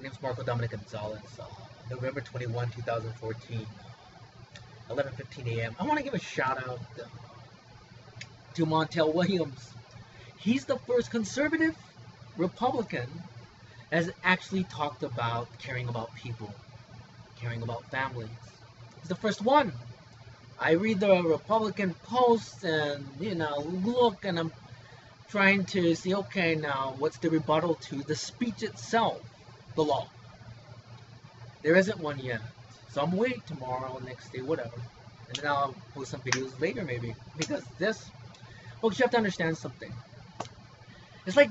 My name's Marco Dominic Gonzalez. November 21, 2014, 11:15 a.m. I want to give a shout out to Montel Williams. He's the first conservative Republican has actually talked about caring about people, caring about families. He's the first one. I read the Republican posts and, look, and I'm trying to see, okay, now what's the rebuttal to the speech itself, the law? There isn't one yet. So I'm waiting tomorrow, next day, whatever. And then I'll post some videos later maybe. Because this, folks, you have to understand something. It's like,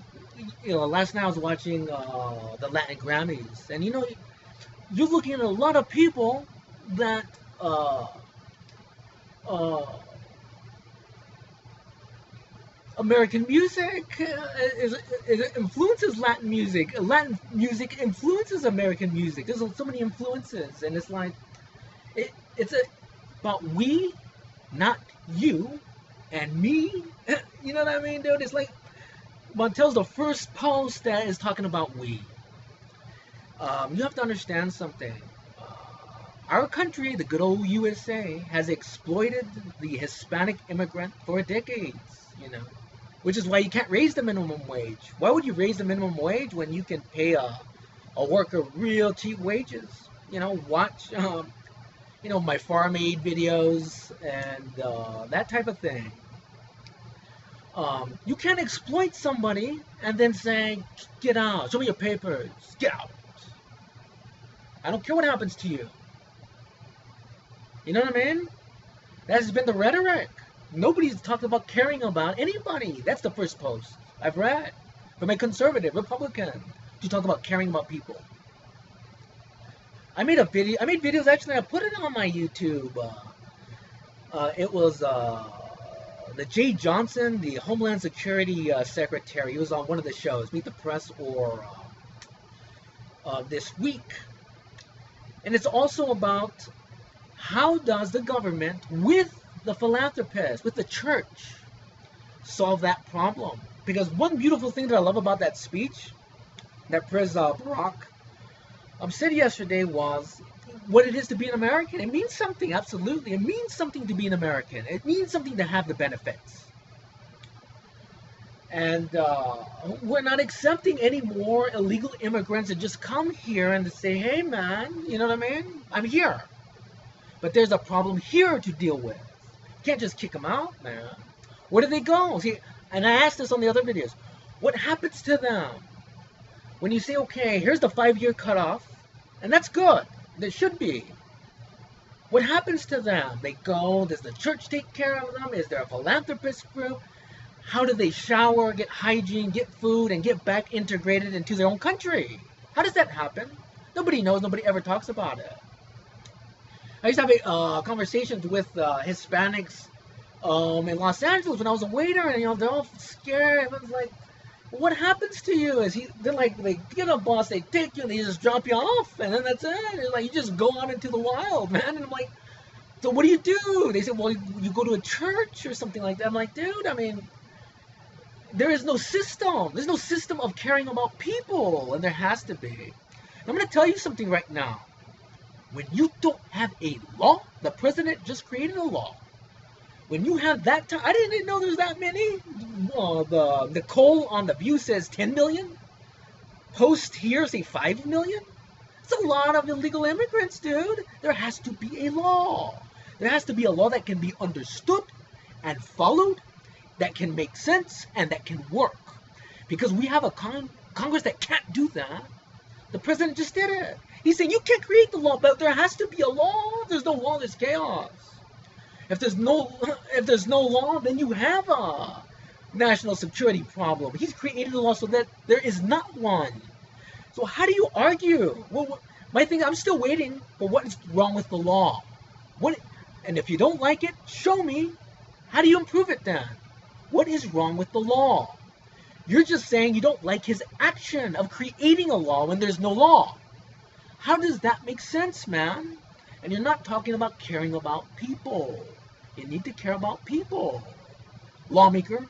last night I was watching the Latin Grammys. And, you're looking at a lot of people that American music influences Latin music. Latin music influences American music. There's so many influences, and it's like it's about we, not you, and me. You know what I mean, dude? It's like Montel's the first post that is talking about we. You have to understand something. Our country, the good old USA, has exploited the Hispanic immigrant for decades, which is why you can't raise the minimum wage. Why would you raise the minimum wage when you can pay a worker real cheap wages? Watch, my farm aid videos and that type of thing. You can't exploit somebody and then say, get out, show me your papers, get out. I don't care what happens to you. You know what I mean? That has been the rhetoric. Nobody's talked about caring about anybody. That's the first post I've read from a conservative Republican to talk about caring about people. I made videos, actually. I put it on my YouTube. It was the Jay Johnson, the Homeland Security Secretary. He was on one of the shows, Meet the Press or This Week. And it's also about how does the government, with the philanthropists, with the church, solve that problem? Because one beautiful thing that I love about that speech that President Barack said yesterday was what it is to be an American. It means something, absolutely. It means something to be an American. It means something to have the benefits. And we're not accepting any more illegal immigrants that just come here and to say, hey, man, you know what I mean? I'm here. But there's a problem here to deal with. You can't just kick them out, man. Where do they go? See, and I asked this on the other videos. What happens to them when you say, okay, here's the 5-year cutoff, and that's good. There should be. What happens to them? They go, does the church take care of them? Is there a philanthropist group? How do they shower, get hygiene, get food, and get back integrated into their own country? How does that happen? Nobody knows. Nobody ever talks about it. I used to have conversations with Hispanics in Los Angeles when I was a waiter, and they're all scared. I was like, "What happens to you?" They're like, they get a bus, they take you, and they just drop you off, and then that's it. It's like you just go out into the wild, man. And I'm like, so what do you do? They said, well, you go to a church or something like that. I'm like, dude, I mean, there is no system. There's no system of caring about people, and there has to be. I'm going to tell you something right now. When you don't have a law, the president just created a law. When you have that time, I didn't know there's that many. The Nicole on The View says 10 million. Post here say 5 million. It's a lot of illegal immigrants, dude. There has to be a law. There has to be a law that can be understood and followed, that can make sense, and that can work. Because we have a Congress that can't do that. The president just did it. He's saying you can't create the law, but there has to be a law. If there's no law, there's chaos. If there's no law, then you have a national security problem. He's created a law so that there is not one. So how do you argue? Well, my thing, I'm still waiting for what is wrong with the law. And if you don't like it, show me. How do you improve it then? What is wrong with the law? You're just saying you don't like his action of creating a law when there's no law. How does that make sense, man? And you're not talking about caring about people. You need to care about people. Lawmaker,